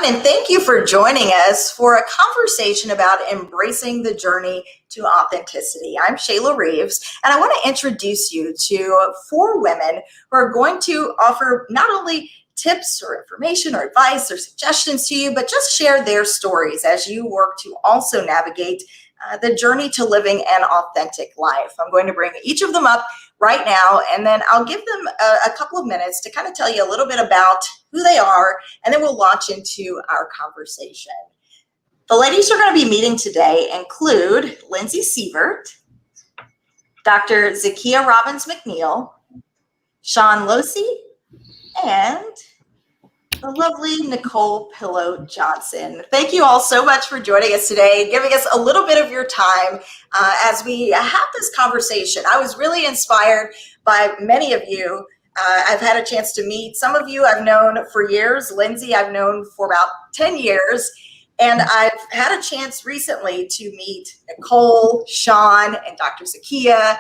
and thank you for joining us for a conversation about embracing the journey to authenticity. I'm Shayla Reeves, and I want to introduce you to 4 women who are going to offer not only tips or information or advice or suggestions to you, but just share their stories as you work to also navigate the journey to living an authentic life. I'm going to bring each of them up right now, and then I'll give them a couple of minutes to kind of tell you a little bit about who they are, and then we'll launch into our conversation. The ladies you're going to be meeting today include LINDSEY SEAVERT, Dr. Zakia Robbins-McNeal, Sean Losey, and the lovely Nicole Pillow Johnson. Thank you all so much for joining us today, giving us a little bit of your time as we have this conversation. I was really inspired by many of you. I've had a chance to meet some of you I've known for years. LINDSEY I've known for about 10 years. And I've had a chance recently to meet Nicole, Sean, and Dr. Zakia.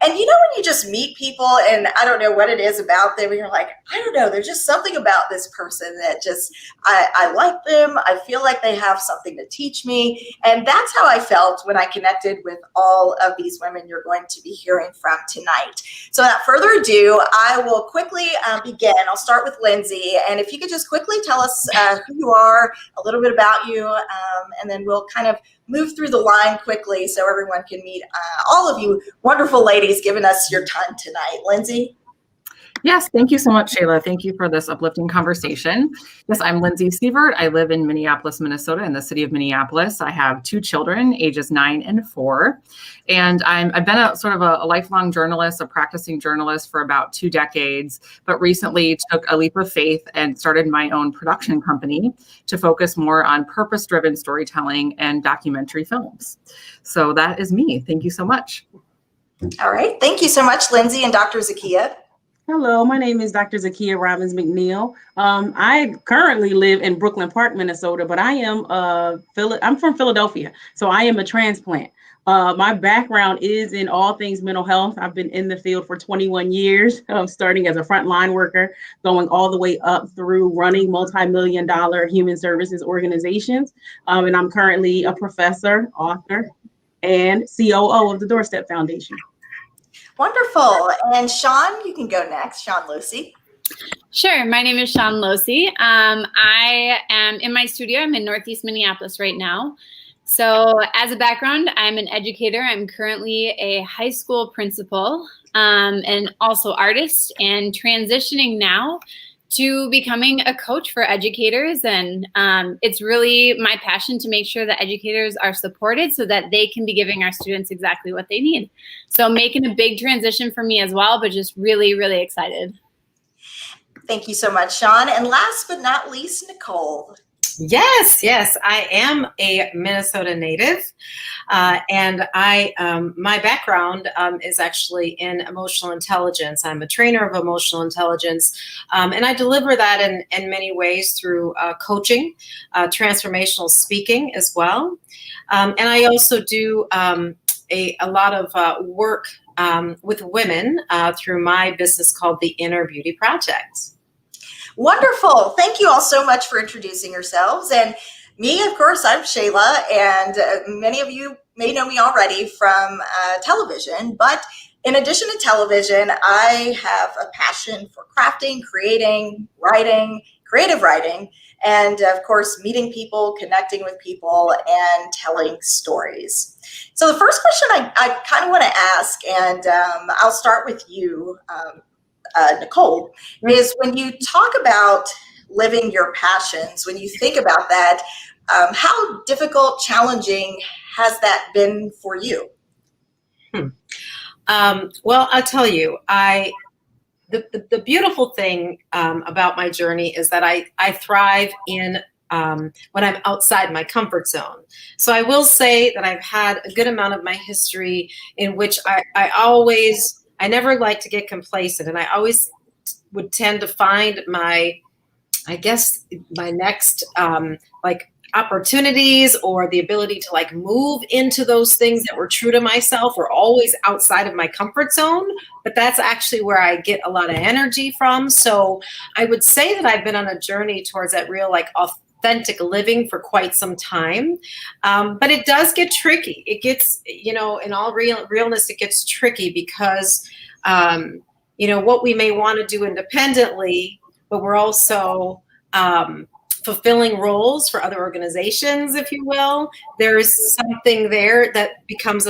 And you know when you just meet people and I don't know what it is about them, and you're like, I don't know, there's just something about this person that just, I like them. I feel like they have something to teach me. And that's how I felt when I connected with all of these women you're going to be hearing from tonight. So without further ado, I will quickly begin. I'll start with LINDSEY. And if you could just quickly tell us who you are, a little bit about you, and then we'll kind of move through the line quickly so everyone can meet all of you wonderful ladies giving us your time tonight. LINDSEY? Yes, thank you so much, Shayla. Thank you for this uplifting conversation. Yes, I'm LINDSEY SEAVERT. I live in Minneapolis, Minnesota, in the city of Minneapolis. I have 2 children, ages 9 and 4. And I've been a sort of a lifelong journalist, a practicing journalist for about 2 decades, but recently took a leap of faith and started my own production company to focus more on purpose-driven storytelling and documentary films. So that is me. Thank you so much. All right. Thank you so much, LINDSEY and Dr. Zakia. Hello, my name is Dr. Zakia Robbins-McNeal. I currently live in Brooklyn Park, Minnesota, but I'm from Philadelphia, so I am a transplant. My background is in all things mental health. I've been in the field for 21 years, starting as a frontline worker, going all the way up through running multi-million-dollar human services organizations. And I'm currently a professor, author, and COO of the Doorstep Foundation. Wonderful. And Sean, you can go next. Sean Losey. Sure. My name is Sean Losey. I am in my studio. I'm in Northeast Minneapolis right now. So as a background, I'm an educator. I'm currently a high school principal and also artist, and transitioning now to becoming a coach for educators. And it's really my passion to make sure that educators are supported so that they can be giving our students exactly what they need. So making a big transition for me as well, but just really, really excited. Thank you so much, Sean. And last but not least, Nicole. Yes, I am a Minnesota native, and my background is actually in emotional intelligence. I'm a trainer of emotional intelligence, and I deliver that in many ways through coaching, transformational speaking as well, and I also do a lot of work with women through my business called the Inner Beauty Project. Wonderful. Thank you all so much for introducing yourselves. And me, of course, I'm Shayla, and many of you may know me already from television, but in addition to television, I have a passion for crafting, creating, writing, creative writing, and of course, meeting people, connecting with people, and telling stories. So the first question I kind of want to ask, and I'll start with you, Nicole, is when you talk about living your passions, when you think about that, how difficult, challenging has that been for you? Well, I'll tell you, the beautiful thing about my journey is that I thrive in when I'm outside my comfort zone. So I will say that I've had a good amount of my history in which I never like to get complacent, and I always would tend to find my next opportunities or the ability to move into those things that were true to myself or always outside of my comfort zone. But that's actually where I get a lot of energy from. So I would say that I've been on a journey towards that real authentic living for quite some time. But it does get tricky. It gets, in all realness, it gets tricky because, what we may want to do independently, but we're also fulfilling roles for other organizations, if you will. There's something there that becomes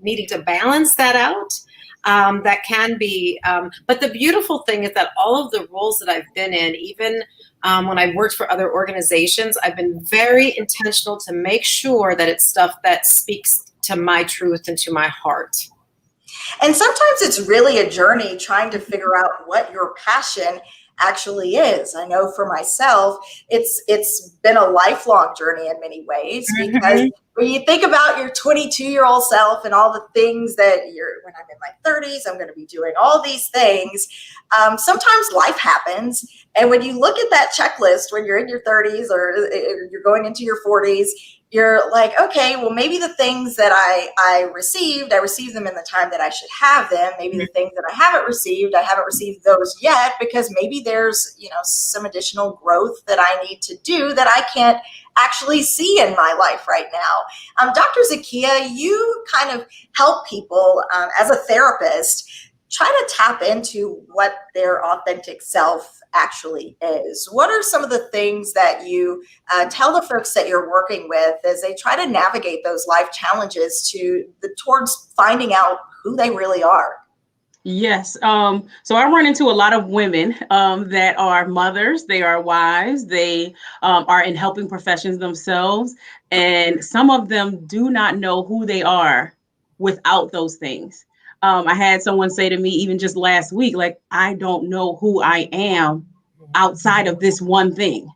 needing to balance that out. That can be, but the beautiful thing is that all of the roles that I've been in, even when I've worked for other organizations, I've been very intentional to make sure that it's stuff that speaks to my truth and to my heart. And sometimes it's really a journey trying to figure out what your passion actually is. I know for myself, it's been a lifelong journey in many ways, because when you think about your 22-year-old self and all the things that when I'm in my 30s, I'm going to be doing all these things. Sometimes life happens. And when you look at that checklist, when you're in your 30s or you're going into your 40s, you're like, okay, well, maybe the things that I received them in the time that I should have them. Maybe the things that I haven't received those yet, because maybe there's, some additional growth that I need to do that I can't actually see in my life right now. Dr. Zakia, you kind of help people as a therapist try to tap into what their authentic self actually is. What are some of the things that you tell the folks that you're working with as they try to navigate those life challenges towards finding out who they really are? Yes. So I run into a lot of women that are mothers, they are wives, they are in helping professions themselves, and some of them do not know who they are without those things. I had someone say to me, even just last week, like, I don't know who I am outside of this one thing.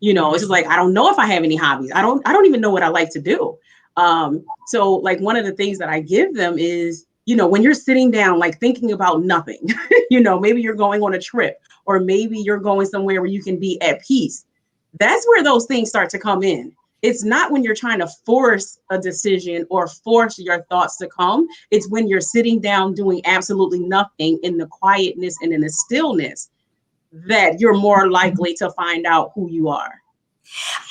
It's just like, I don't know if I have any hobbies. I don't even know what I like to do. So like one of the things that I give them is, when you're sitting down, like thinking about nothing, maybe you're going on a trip, or maybe you're going somewhere where you can be at peace. That's where those things start to come in. It's not when you're trying to force a decision or force your thoughts to come. It's when you're sitting down doing absolutely nothing in the quietness and in the stillness that you're more likely to find out who you are.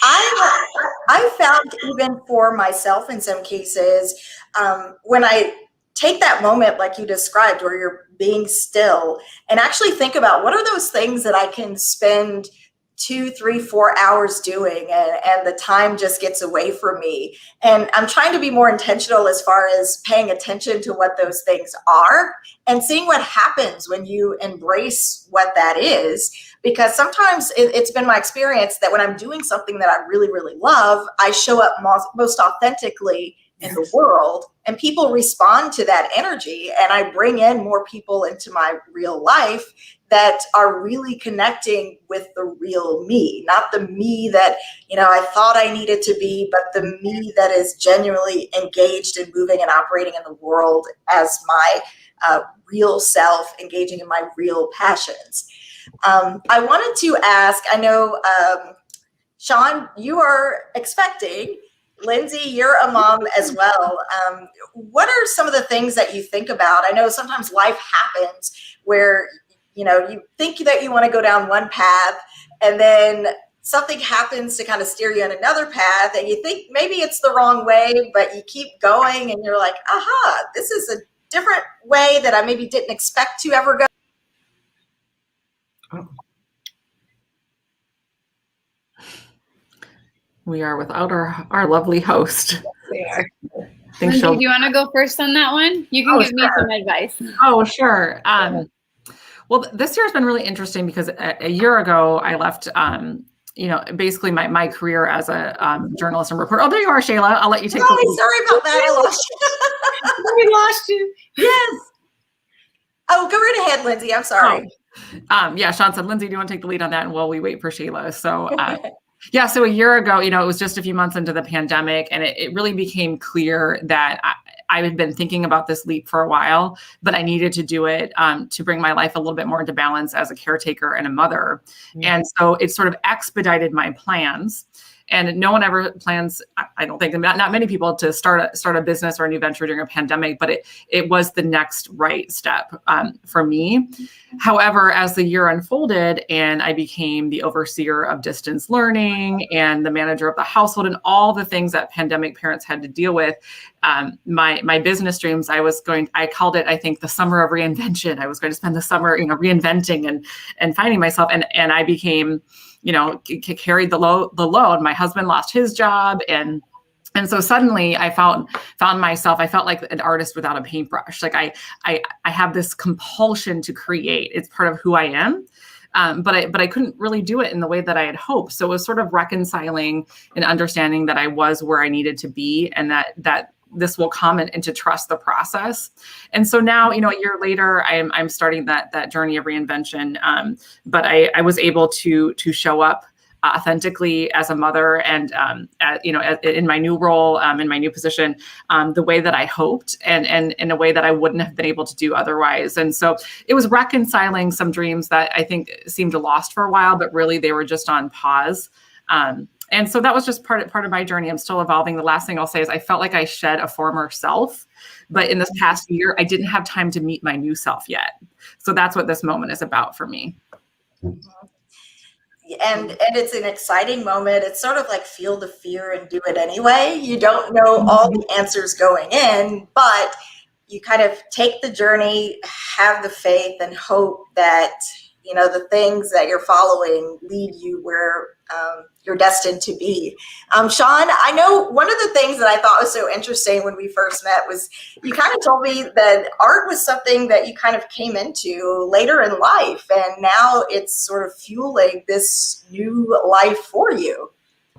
I found, even for myself in some cases, when I take that moment like you described, where you're being still and actually think about what are those things that I can spend 2, 3, 4 hours doing, and the time just gets away from me. And I'm trying to be more intentional as far as paying attention to what those things are and seeing what happens when you embrace what that is. Because sometimes it's been my experience that when I'm doing something that I really, really love, I show up most authentically in the world, and people respond to that energy, and I bring in more people into my real life that are really connecting with the real me, not the me that, I thought I needed to be, but the me that is genuinely engaged and moving and operating in the world as my real self, engaging in my real passions. I wanted to ask, I know, Sean, you are expecting. Lindsay, you're a mom as well. What are some of the things that you think about? I know sometimes life happens where, you think that you want to go down one path, and then something happens to kind of steer you in another path, and you think maybe it's the wrong way, but you keep going and you're like, aha, this is a different way that I maybe didn't expect to ever go. Oh. We are without our lovely host. There. Lindsay, do you want to go first on that one? You can give me some advice. Oh, sure. Well, this year has been really interesting because a year ago I left, basically my career as a journalist and reporter. Oh, there you are, Shayla. I'll let you take the lead. Sorry about that. I lost you. We lost you. Yes. Oh, go right ahead, Lindsay. I'm sorry. Yeah, Sean said, Lindsay, do you want to take the lead on that? And while we wait for Shayla. So, yeah, so a year ago, it was just a few months into the pandemic, and it really became clear that I had been thinking about this leap for a while, but I needed to do it to bring my life a little bit more into balance as a caretaker and a mother. Mm-hmm. And so it sort of expedited my plans. And no one ever plans, I don't think, not many people, to start a business or a new venture during a pandemic, but it was the next right step for me. However, as the year unfolded and I became the overseer of distance learning and the manager of the household and all the things that pandemic parents had to deal with, my business dreams, I called it, I think, the summer of reinvention. I was going to spend the summer, reinventing and finding myself. And I became, carried the load. My husband lost his job. And so suddenly I found myself, I felt like an artist without a paintbrush. Like I have this compulsion to create. It's part of who I am. But I couldn't really do it in the way that I had hoped. So it was sort of reconciling and understanding that I was where I needed to be, and that this will come and to trust the process. And so now, a year later, I'm starting that journey of reinvention. But I was able to show up authentically as a mother and, in my new role, in my new position, the way that I hoped and in a way that I wouldn't have been able to do otherwise. And so it was reconciling some dreams that I think seemed lost for a while, but really they were just on pause. And so that was just part of my journey. I'm still evolving. The last thing I'll say is I felt like I shed a former self, but in this past year, I didn't have time to meet my new self yet. So that's what this moment is about for me. And it's an exciting moment. It's sort of like feel the fear and do it anyway. You don't know all the answers going in, but you kind of take the journey, have the faith and hope that, the things that you're following lead you where you're destined to be. Sean, I know one of the things that I thought was so interesting when we first met was you kind of told me that art was something that you kind of came into later in life, and now it's sort of fueling this new life for you.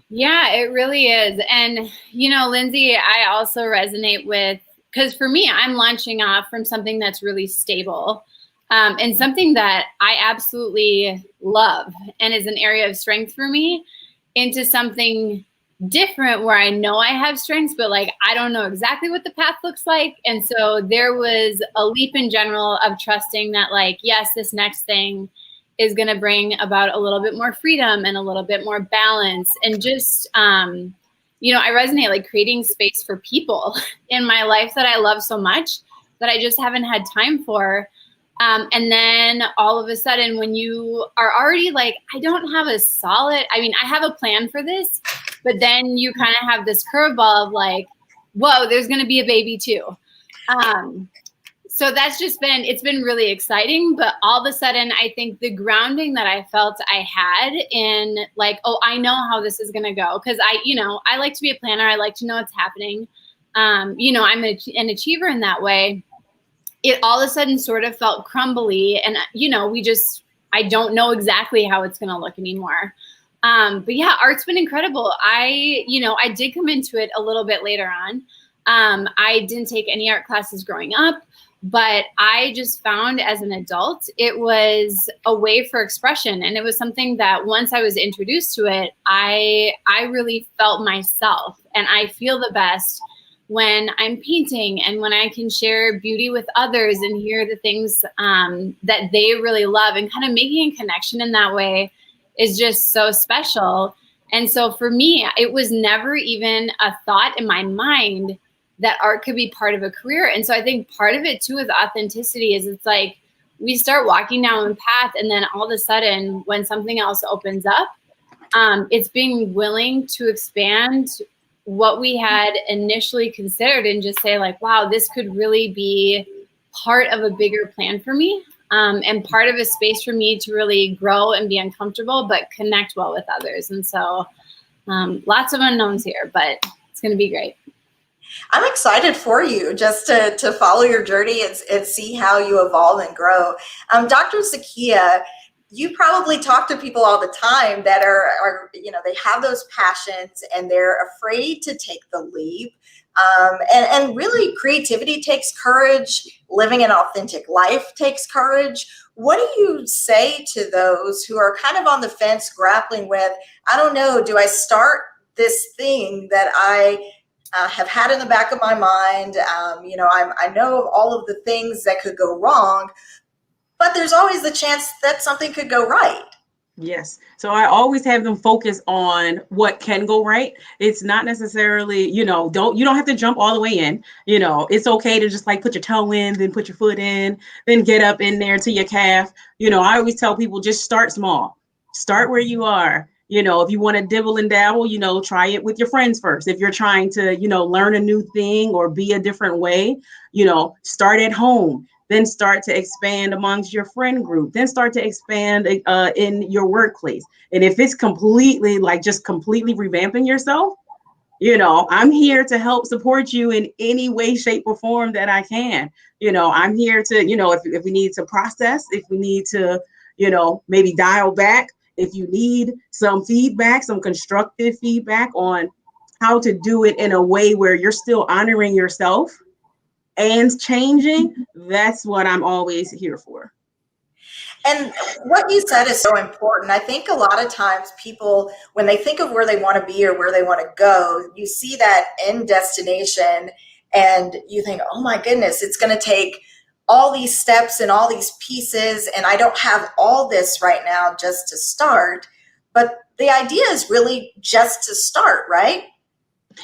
Yeah, it really is. And, Lindsay, I also resonate with, because for me, I'm launching off from something that's really stable. And something that I absolutely love and is an area of strength for me, into something different where I know I have strengths, but I don't know exactly what the path looks like. And so there was a leap in general of trusting that yes, this next thing is going to bring about a little bit more freedom and a little bit more balance. And just, I resonate creating space for people in my life that I love so much that I just haven't had time for. And then all of a sudden, when you are already I don't have a solid, I have a plan for this, but then you kind of have this curveball of whoa, there's going to be a baby too. So that's it's been really exciting, but all of a sudden, I think the grounding that I felt I had in I know how this is going to go. Cause I like to be a planner. I like to know what's happening. I'm an achiever in that way. It all of a sudden sort of felt crumbly, and I don't know exactly how it's going to look anymore. But yeah, art's been incredible. I did come into it a little bit later on. I didn't take any art classes growing up, but I just found as an adult, it was a way for expression. And it was something that once I was introduced to it, I really felt myself, and I feel the best when I'm painting and when I can share beauty with others and hear the things that they really love, and kind of making a connection in that way is just so special. And so for me, it was never even a thought in my mind that art could be part of a career. And so I think part of it too with authenticity is it's we start walking down a path, and then all of a sudden when something else opens up, it's being willing to expand what we had initially considered and just say wow, this could really be part of a bigger plan for me, and part of a space for me to really grow and be uncomfortable, but connect well with others. And so lots of unknowns here, but it's going to be great. I'm excited for you just to follow your journey and see how you evolve and grow. Dr. Zakia, you probably talk to people all the time that are they have those passions and they're afraid to take the leap. And really creativity takes courage. Living an authentic life takes courage. What do you say to those who are kind of on the fence, grappling with, I don't know, do I start this thing that I have had in the back of my mind. I know of all of the things that could go wrong, but there's always the chance that something could go right. Yes. So I always have them focus on what can go right. It's not necessarily, you don't have to jump all the way in. It's okay to just like put your toe in, then put your foot in, then get up in there to your calf. I always tell people just start small. Start where you are. If you want to dibble and dabble, try it with your friends first. If you're trying to, learn a new thing or be a different way, start at home. Then start to expand amongst your friend group, then start to expand in your workplace. And if it's completely completely revamping yourself, I'm here to help support you in any way, shape, or form that I can. I'm here to, if we need to process, if we need to, maybe dial back, if you need some feedback, some constructive feedback on how to do it in a way where you're still honoring yourself and changing, that's what I'm always here for. And what you said is so important. I think a lot of times people, when they think of where they want to be or where they want to go, you see that end destination and you think, oh my goodness, it's going to take all these steps and all these pieces, and I don't have all this right now just to start. But the idea is really just to start, right?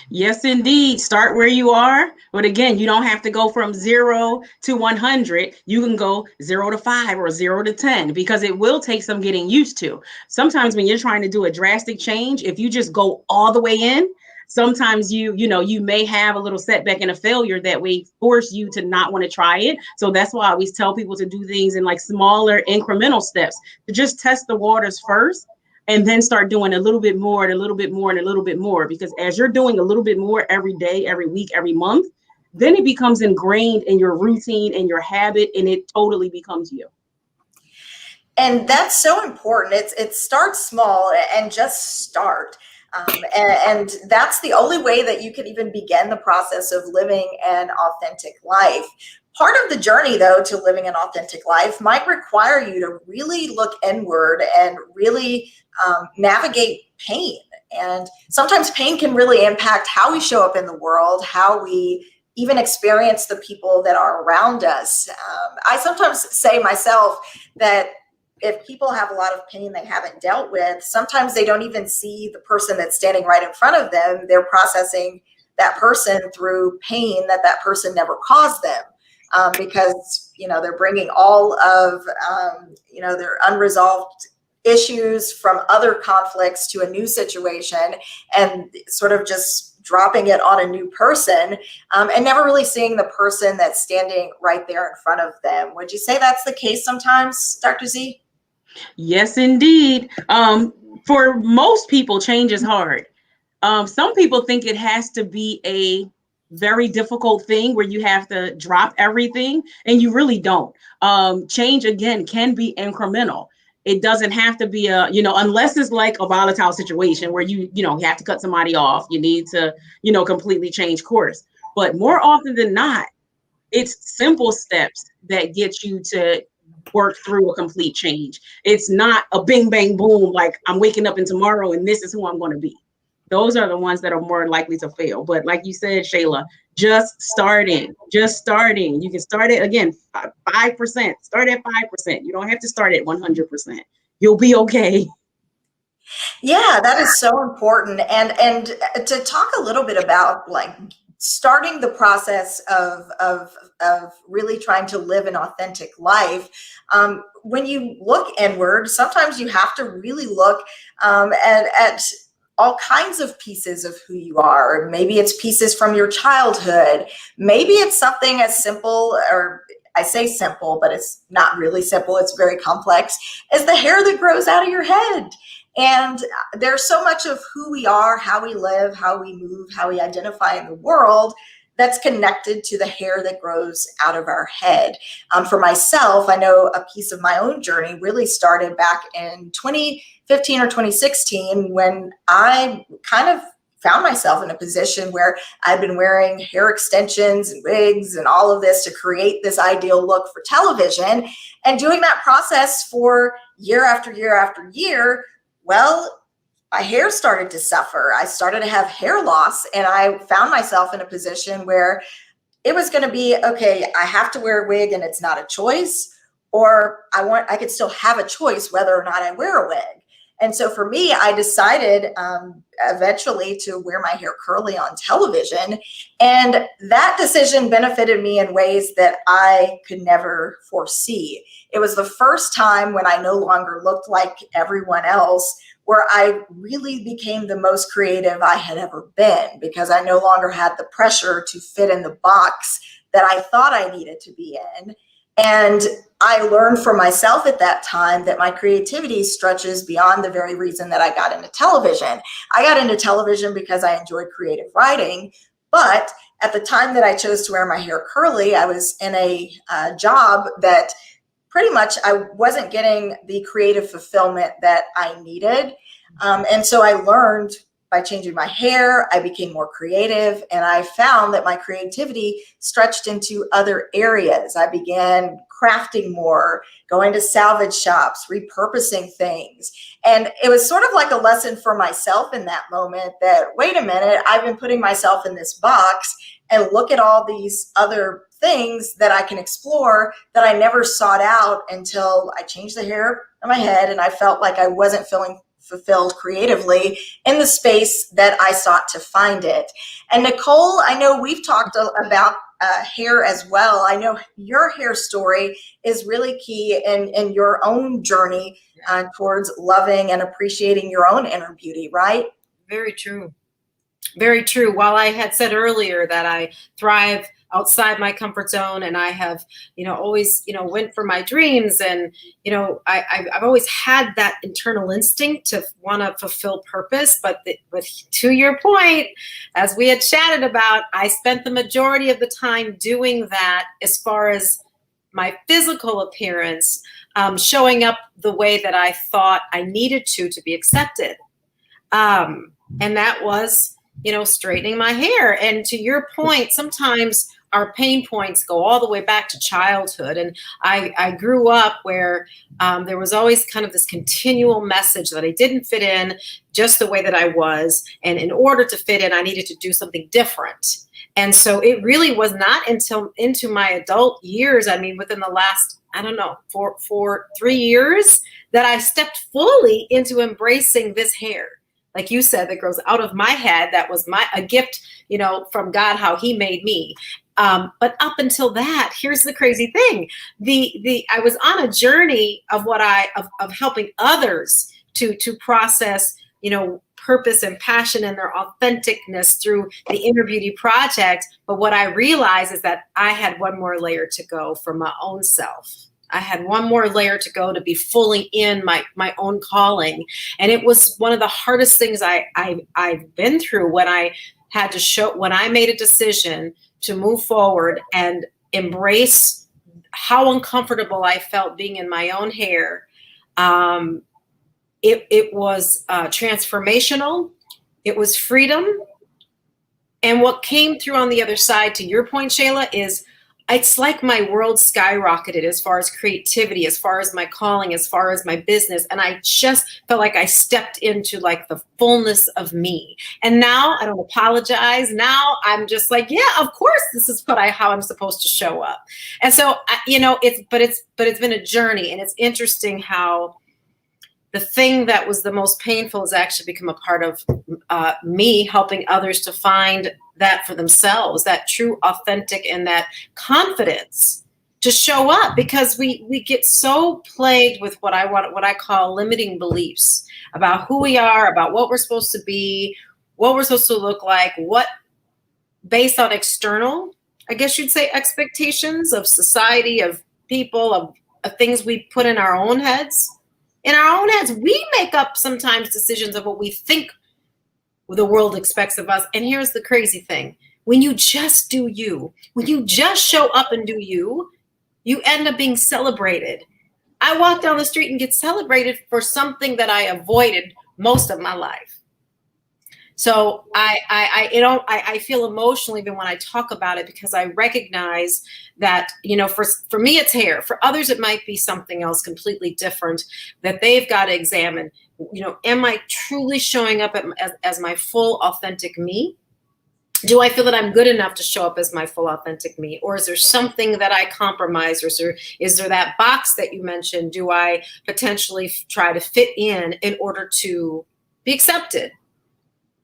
Yes, indeed. Start where you are. But again, you don't have to go from 0 to 100. You can go 0 to 5 or 0 to 10, because it will take some getting used to. Sometimes when you're trying to do a drastic change, if you just go all the way in, sometimes you may have a little setback and a failure that may force you to not want to try it. So that's why I always tell people to do things in like smaller incremental steps, to just test the waters first. And then start doing a little bit more and a little bit more and a little bit more. Because as you're doing a little bit more every day, every week, every month, then it becomes ingrained in your routine and your habit, and it totally becomes you. And that's so important. It starts small and just start. And that's the only way that you can even begin the process of living an authentic life. Part of the journey, though, to living an authentic life might require you to really look inward and really navigate pain. And sometimes pain can really impact how we show up in the world, how we even experience the people that are around us. I sometimes say myself that if people have a lot of pain they haven't dealt with, sometimes they don't even see the person that's standing right in front of them. They're processing that person through pain that person never caused them. Because, they're bringing all of, their unresolved issues from other conflicts to a new situation and sort of just dropping it on a new person and never really seeing the person that's standing right there in front of them. Would you say that's the case sometimes, Dr. Z? Yes, indeed. For most people, change is hard. Some people think it has to be a very difficult thing where you have to drop everything, and you really don't. Change, again, can be incremental. It doesn't have to be unless it's like a volatile situation where you have to cut somebody off, you need to, completely change course. But more often than not, it's simple steps that get you to work through a complete change. It's not a bing, bang, boom, like I'm waking up in tomorrow and this is who I'm going to be. Those are the ones that are more likely to fail. But like you said, Shayla, just starting. You can start it again, 5%. Start at 5%. You don't have to start at 100%. You'll be okay. Yeah, that is so important. And to talk a little bit about like starting the process of really trying to live an authentic life. When you look inward, sometimes you have to really look at all kinds of pieces of who you are. Maybe it's pieces from your childhood. Maybe it's something as simple, or I say simple, but it's not really simple. It's very complex, as the hair that grows out of your head. And there's so much of who we are, how we live, how we move, how we identify in the world that's connected to the hair that grows out of our head. For myself, I know a piece of my own journey really started back in 2015 or 2016 when I kind of found myself in a position where I've been wearing hair extensions and wigs and all of this to create this ideal look for television, and doing that process for year after year after year. Well, my hair started to suffer. I started to have hair loss, and I found myself in a position where it was going to be, okay, I have to wear a wig and it's not a choice, or I could still have a choice whether or not I wear a wig. And so for me, I decided eventually to wear my hair curly on television. And that decision benefited me in ways that I could never foresee. It was the first time when I no longer looked like everyone else, where I really became the most creative I had ever been, because I no longer had the pressure to fit in the box that I thought I needed to be in. And I learned for myself at that time that my creativity stretches beyond the very reason that I got into television. I got into television because I enjoyed creative writing, but at the time that I chose to wear my hair curly, I was in a job that pretty much I wasn't getting the creative fulfillment that I needed. And so I learned by changing my hair, I became more creative, and I found that my creativity stretched into other areas. I began crafting more, going to salvage shops, repurposing things. And it was sort of like a lesson for myself in that moment that, wait a minute, I've been putting myself in this box, and look at all these other things that I can explore that I never sought out until I changed the hair on my head and I felt like I wasn't feeling fulfilled creatively in the space that I sought to find it. And Nicole, I know we've talked about hair as well. I know your hair story is really key in your own journey towards loving and appreciating your own inner beauty, right? Very true. Very true. While I had said earlier that I thrive outside my comfort zone, and I have, always, went for my dreams, and, I've always had that internal instinct to want to fulfill purpose. But to your point, as we had chatted about, I spent the majority of the time doing that as far as my physical appearance, showing up the way that I thought I needed to be accepted. And that was, straightening my hair. And to your point, sometimes our pain points go all the way back to childhood. And I grew up where there was always kind of this continual message that I didn't fit in just the way that I was. And in order to fit in, I needed to do something different. And so it really was not until into my adult years, within the last, 3 years, that I stepped fully into embracing this hair. Like you said, that grows out of my head. That was a gift, from God, how he made me. But up until that, here's the crazy thing. I was on a journey of of helping others to process, purpose and passion and their authenticness through the Inner Beauty Project. But what I realized is that I had one more layer to go for my own self. I had one more layer to go to be fully in my own calling. And it was one of the hardest things I've been through when I made a decision to move forward and embrace how uncomfortable I felt being in my own hair. It was transformational. It was freedom. And what came through on the other side, to your point, Shayla, is it's like my world skyrocketed as far as creativity, as far as my calling, as far as my business. And I just felt like I stepped into like the fullness of me. And now I don't apologize. Now I'm just like, yeah, of course, this is how I'm supposed to show up. And so, it's been a journey, and it's interesting how the thing that was the most painful has actually become a part of me helping others to find that for themselves, that true authentic and that confidence to show up, because we get so plagued with what I call limiting beliefs about who we are, about what we're supposed to be, what we're supposed to look like, what based on external, I guess you'd say, expectations of society, of people, of things we put in our own heads. In our own heads, we make up sometimes decisions of what we think the world expects of us. And here's the crazy thing. When you just do you, when you just show up and do you, you end up being celebrated. I walk down the street and get celebrated for something that I avoided most of my life. So I feel emotional even when I talk about it, because I recognize that, for me, it's hair. For others, it might be something else completely different that they've got to examine. am I truly showing up as my full authentic me? Do I feel that I'm good enough to show up as my full authentic me? Or is there something that I compromise? Or is there that box that you mentioned? Do I potentially try to fit in order to be accepted?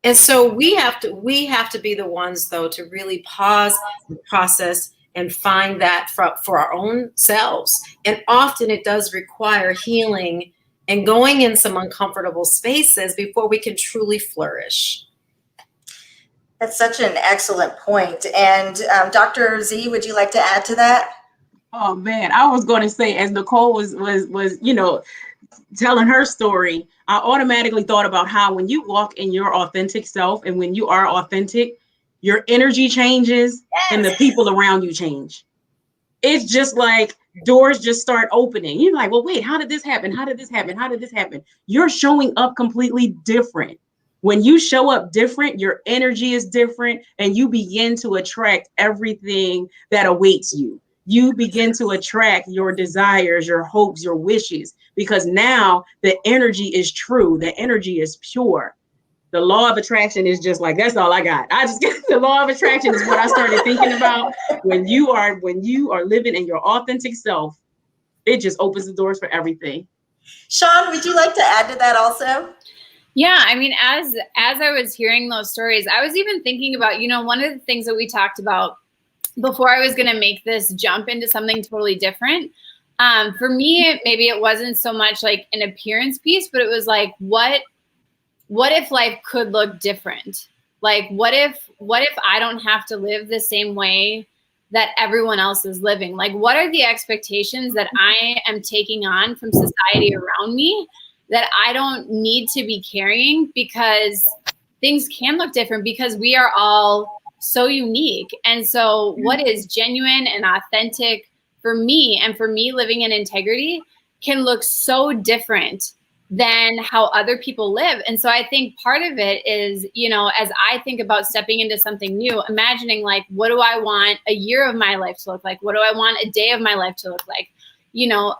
And so we have to be the ones, though, to really pause and process and find that for our own selves. And often it does require healing and going in some uncomfortable spaces before we can truly flourish. That's such an excellent point. And Dr. Z, would you like to add to that? Oh man, I was going to say, as Nicole was telling her story, I automatically thought about how when you walk in your authentic self and when you are authentic, your energy changes and the people around you change. It's just like doors just start opening. You're like, well, wait, how did this happen? How did this happen? How did this happen? You're showing up completely different. When you show up different, your energy is different, and you begin to attract everything that awaits you. You begin to attract your desires, your hopes, your wishes, because now the energy is true. The energy is pure. The law of attraction is just like, that's all I got. I just get the law of attraction is what I started thinking about. When you are living in your authentic self, it just opens the doors for everything. Sean, would you like to add to that also? Yeah, I mean, as I was hearing those stories, I was even thinking about, one of the things that we talked about before I was going to make this jump into something totally different. For me, maybe it wasn't so much like an appearance piece, but it was like, what if life could look different? Like, what if I don't have to live the same way that everyone else is living? Like, what are the expectations that I am taking on from society around me that I don't need to be carrying, because things can look different because we are all so unique. And so what is genuine and authentic for me, and for me living in integrity, can look so different than how other people live. And so I think part of it is, as I think about stepping into something new, imagining like, what do I want a year of my life to look like? What do I want a day of my life to look like?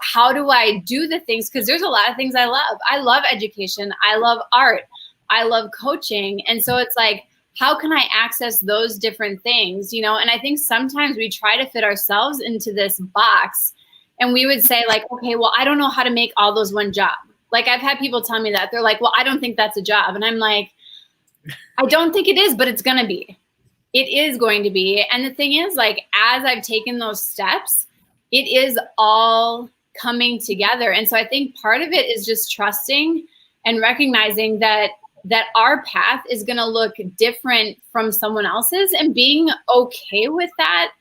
How do I do the things? Because there's a lot of things I love. I love education. I love art. I love coaching. And so it's like, how can I access those different things? And I think sometimes we try to fit ourselves into this box, and we would say like, okay, well, I don't know how to make all those one job. Like, I've had people tell me that. They're like, well, I don't think that's a job. And I'm like, I don't think it is, but it's going to be. It is going to be. And the thing is, like, as I've taken those steps, it is all coming together. And so I think part of it is just trusting and recognizing that our path is going to look different from someone else's, and being okay with that.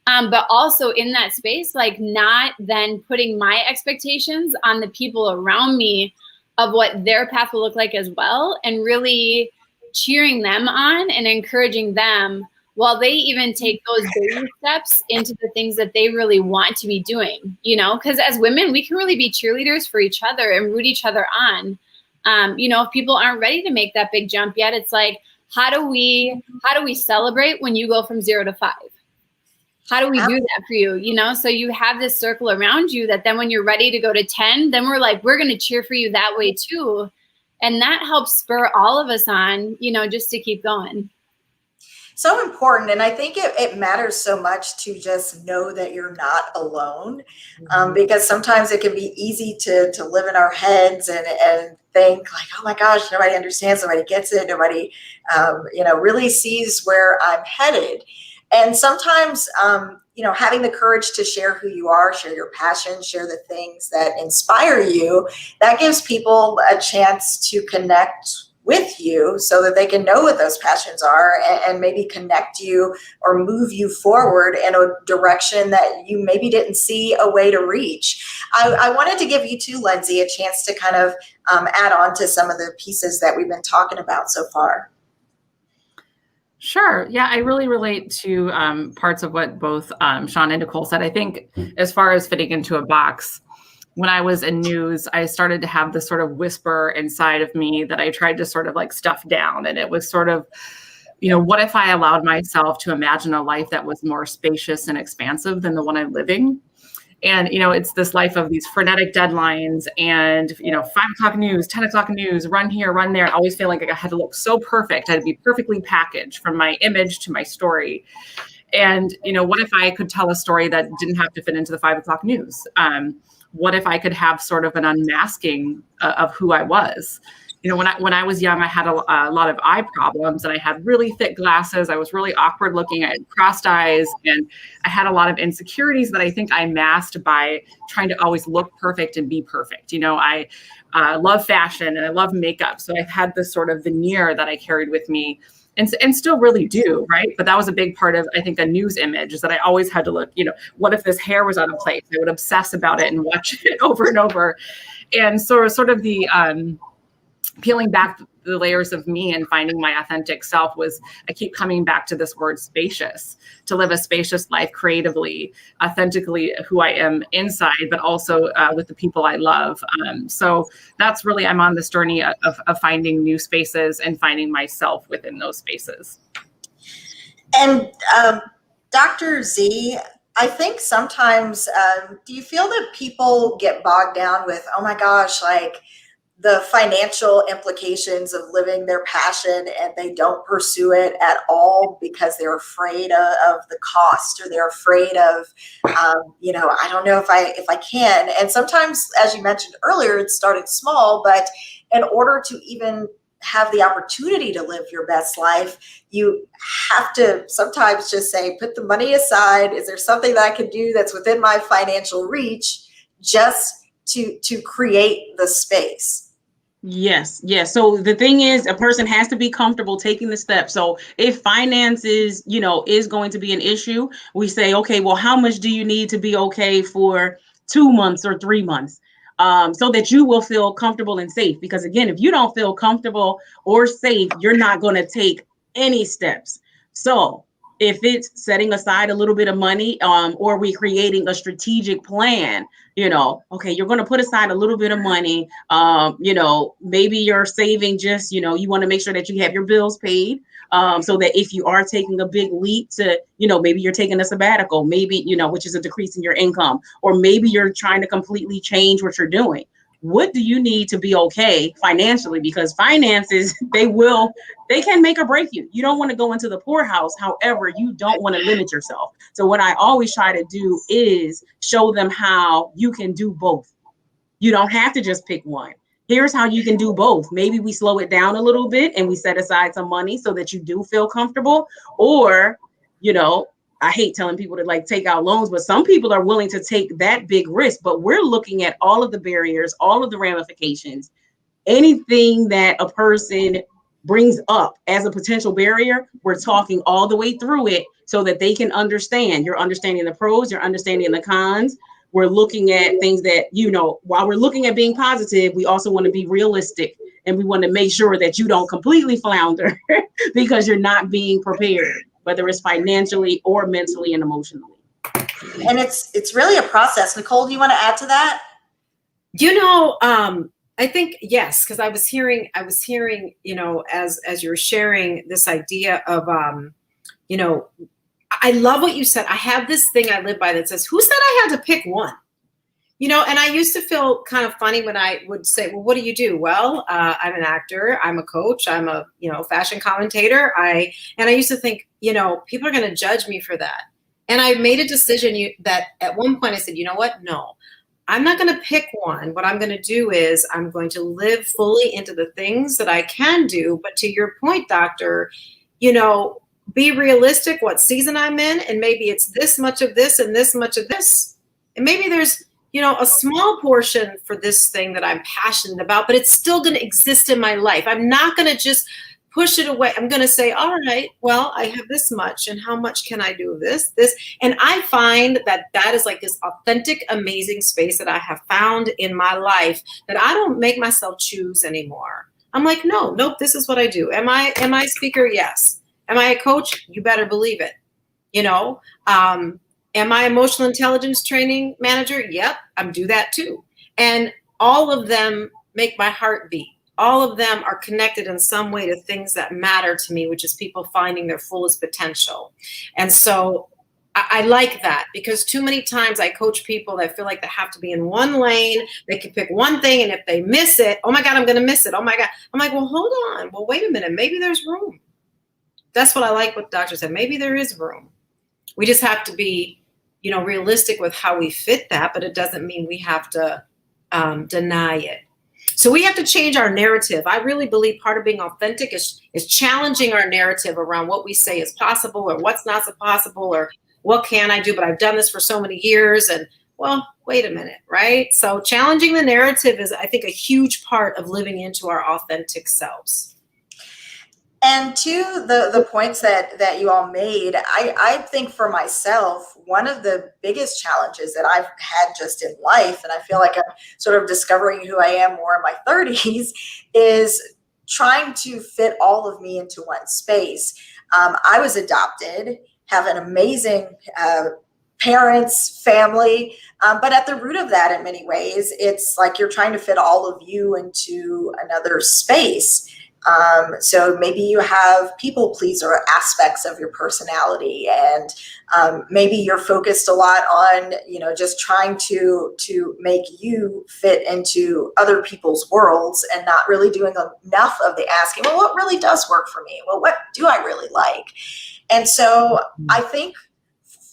But also in that space, like, not then putting my expectations on the people around me of what their path will look like as well, and really cheering them on and encouraging them while they even take those baby steps into the things that they really want to be doing, because as women, we can really be cheerleaders for each other and root each other on. If people aren't ready to make that big jump yet, it's like, how do we celebrate when you go from 0 to 5? How do we do that for you? So you have this circle around you that then when you're ready to go to 10, then we're going to cheer for you that way too. And that helps spur all of us on, just to keep going. So important. And I think it matters so much to just know that you're not alone, because sometimes it can be easy to live in our heads and think like, oh my gosh, nobody understands, nobody gets it, nobody, really sees where I'm headed. And sometimes, having the courage to share who you are, share your passion, share the things that inspire you, that gives people a chance to connect with you so that they can know what those passions are and maybe connect you or move you forward in a direction that you maybe didn't see a way to reach. I wanted to give you too, Lindsey, a chance to kind of add on to some of the pieces that we've been talking about so far. Sure. Yeah, I really relate to parts of what both Sean and Nicole said. I think as far as fitting into a box, when I was in news, I started to have this sort of whisper inside of me that I tried to sort of like stuff down. And it was sort of, what if I allowed myself to imagine a life that was more spacious and expansive than the one I'm living? And, it's this life of these frenetic deadlines and, 5 o'clock news, 10 o'clock news, run here, run there, always feeling like I had to look so perfect. I had to be perfectly packaged from my image to my story. And, what if I could tell a story that didn't have to fit into the 5 o'clock news? What if I could have sort of an unmasking of who I was? When I was young, I had a lot of eye problems, and I had really thick glasses. I was really awkward looking. I had crossed eyes, and I had a lot of insecurities that I think I masked by trying to always look perfect and be perfect. I love fashion and I love makeup. So I had this sort of veneer that I carried with me and still really do, right? But that was a big part of, I think, a news image, is that I always had to look, what if this hair was out of place? I would obsess about it and watch it over and over. And so sort of the peeling back the layers of me and finding my authentic self I keep coming back to this word spacious, to live a spacious life creatively, authentically who I am inside, but also with the people I love. So that's really, I'm on this journey of finding new spaces and finding myself within those spaces. And Dr. Z, I think sometimes, do you feel that people get bogged down with, oh my gosh, like the financial implications of living their passion, and they don't pursue it at all because they're afraid of the cost, or they're afraid of, I don't know if I can. And sometimes, as you mentioned earlier, it started small, but in order to even have the opportunity to live your best life, you have to sometimes just say, put the money aside. Is there something that I can do that's within my financial reach, just to create the space? Yes. So the thing is, a person has to be comfortable taking the step. So if finances, is going to be an issue, we say, okay, well, how much do you need to be okay for 2 months or 3 months? So that you will feel comfortable and safe. Because again, if you don't feel comfortable or safe, you're not going to take any steps. So if it's setting aside a little bit of money, or we creating a strategic plan, okay, you're going to put aside a little bit of money. Maybe you're saving just, you want to make sure that you have your bills paid. So that if you are taking a big leap to, maybe you're taking a sabbatical, maybe, which is a decrease in your income, or maybe you're trying to completely change what you're doing. What do you need to be okay financially? Because finances, they can make or break you. You don't want to go into the poorhouse. However, you don't want to limit yourself. So what I always try to do is show them how you can do both. You don't have to just pick one. Here's how you can do both. Maybe we slow it down a little bit and we set aside some money so that you do feel comfortable. Or, I hate telling people to take out loans, but some people are willing to take that big risk. But we're looking at all of the barriers, all of the ramifications, anything that a person brings up as a potential barrier. We're talking all the way through it so that they can understand. You're understanding the pros, you're understanding the cons. We're looking at things that, while we're looking at being positive, we also want to be realistic, and we want to make sure that you don't completely flounder because you're not being prepared, whether it's financially or mentally and emotionally. And it's really a process. Nicole, do you want to add to that? I think yes, because I was hearing, as you're sharing this idea of, I love what you said. I have this thing I live by that says, who said I had to pick one? And I used to feel kind of funny when I would say, well, what do you do? Well, I'm an actor. I'm a coach. I'm a, fashion commentator. I used to think, people are going to judge me for that. And I made a decision that at one point I said, you know what? No, I'm not going to pick one. What I'm going to do is I'm going to live fully into the things that I can do. But to your point, doctor, be realistic what season I'm in. And maybe it's this much of this and this much of this. And maybe there's, a small portion for this thing that I'm passionate about, but it's still going to exist in my life. I'm not going to just push it away. I'm going to say, all right, well, I have this much, and how much can I do of this? And I find that is like this authentic, amazing space that I have found in my life that I don't make myself choose anymore. I'm like, nope, this is what I do. Am I a speaker? Yes. Am I a coach? You better believe it. Am I emotional intelligence training manager? Yep, I'm do that too. And all of them make my heart beat. All of them are connected in some way to things that matter to me, which is people finding their fullest potential. And so I like that, because too many times I coach people that feel like they have to be in one lane. They can pick one thing, and if they miss it, oh my God, I'm going to miss it. Oh my God. I'm like, well, hold on. Well, wait a minute. Maybe there's room. That's what I like what the doctor said. Maybe there is room. We just have to be, realistic with how we fit that, but it doesn't mean we have to deny it. So we have to change our narrative. I really believe part of being authentic is challenging our narrative around what we say is possible or what's not so possible, or what can I do, but I've done this for so many years, and well, wait a minute, right? So challenging the narrative is, I think, a huge part of living into our authentic selves. And to the points that you all made, I think for myself, one of the biggest challenges that I've had just in life, and I feel like I'm sort of discovering who I am more in my 30s, is trying to fit all of me into one space. I was adopted, have an amazing parents, family, but at the root of that, in many ways, it's like you're trying to fit all of you into another space. So maybe you have people pleaser aspects of your personality, and maybe you're focused a lot on, just trying to make you fit into other people's worlds and not really doing enough of the asking, well, what really does work for me? Well, what do I really like? And so I think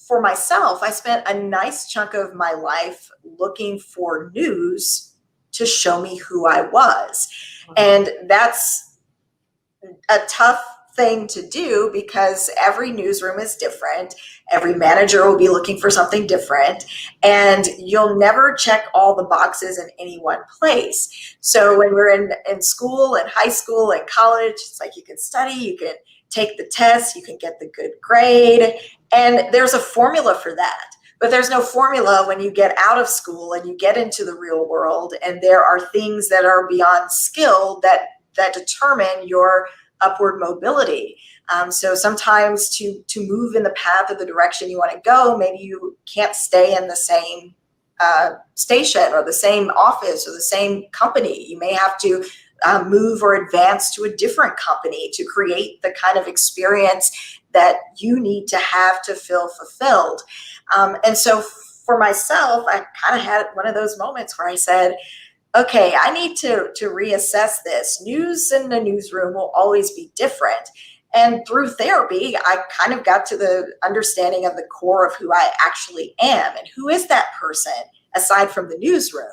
for myself, I spent a nice chunk of my life looking for news to show me who I was. And that's a tough thing to do, because every newsroom is different. Every manager will be looking for something different, and you'll never check all the boxes in any one place. So when we're in school and high school and college, it's like you can study, you can take the test, you can get the good grade, and there's a formula for that. But there's no formula when you get out of school and you get into the real world, and there are things that are beyond skill that determine your upward mobility. So sometimes to move in the path of the direction you want to go, maybe you can't stay in the same station or the same office or the same company. You may have to move or advance to a different company to create the kind of experience that you need to have to feel fulfilled. And so for myself, I kind of had one of those moments where I said, okay, I need to reassess this. News in the newsroom will always be different. And through therapy, I kind of got to the understanding of the core of who I actually am and who is that person aside from the newsroom.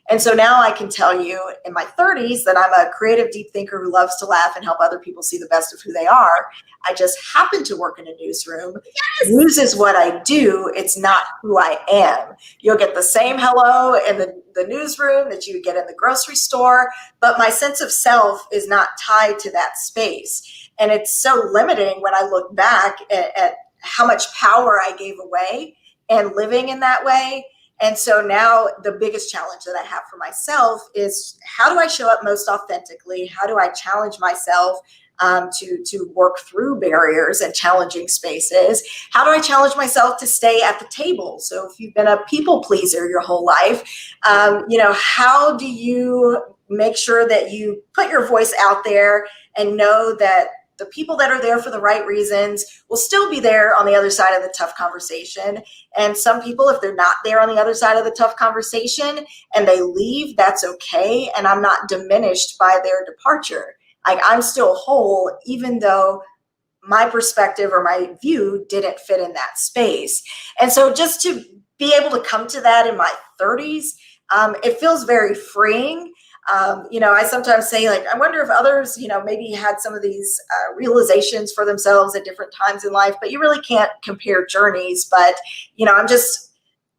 And so now I can tell you in my 30s that I'm a creative, deep thinker who loves to laugh and help other people see the best of who they are. I just happen to work in a newsroom. Yes. News is what I do. It's not who I am. You'll get the same hello in the newsroom that you would get in the grocery store, but my sense of self is not tied to that space. And it's so limiting when I look back at how much power I gave away and living in that way. And so now the biggest challenge that I have for myself is, how do I show up most authentically? How do I challenge myself to work through barriers and challenging spaces? How do I challenge myself to stay at the table? So if you've been a people pleaser your whole life, how do you make sure that you put your voice out there and know that the people that are there for the right reasons will still be there on the other side of the tough conversation. And some people, if they're not there on the other side of the tough conversation and they leave, that's okay. And I'm not diminished by their departure. Like, I'm still whole, even though my perspective or my view didn't fit in that space. And so just to be able to come to that in my 30s, it feels very freeing. I sometimes say, like, I wonder if others, maybe had some of these realizations for themselves at different times in life, but you really can't compare journeys. But, I'm just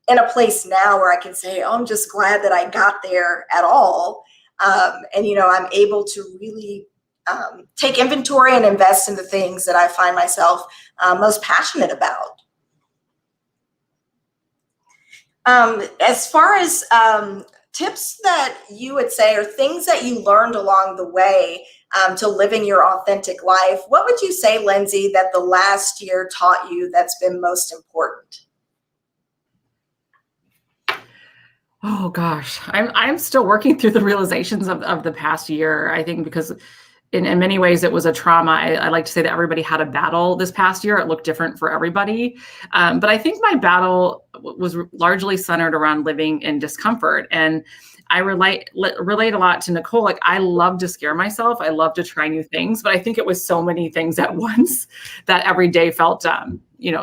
in a place now where I can say, oh, I'm just glad that I got there at all. And, I'm able to really take inventory and invest in the things that I find myself most passionate about. As far as tips that you would say, or things that you learned along the way to living your authentic life, what would you say, Lindsey, that the last year taught you that's been most important? Oh gosh, I'm still working through the realizations of the past year. I think because in many ways, it was a trauma. I like to say that everybody had a battle this past year. It looked different for everybody. But I think my battle was largely centered around living in discomfort. And I relate a lot to Nicole. Like, I love to scare myself. I love to try new things, but I think it was so many things at once that every day felt,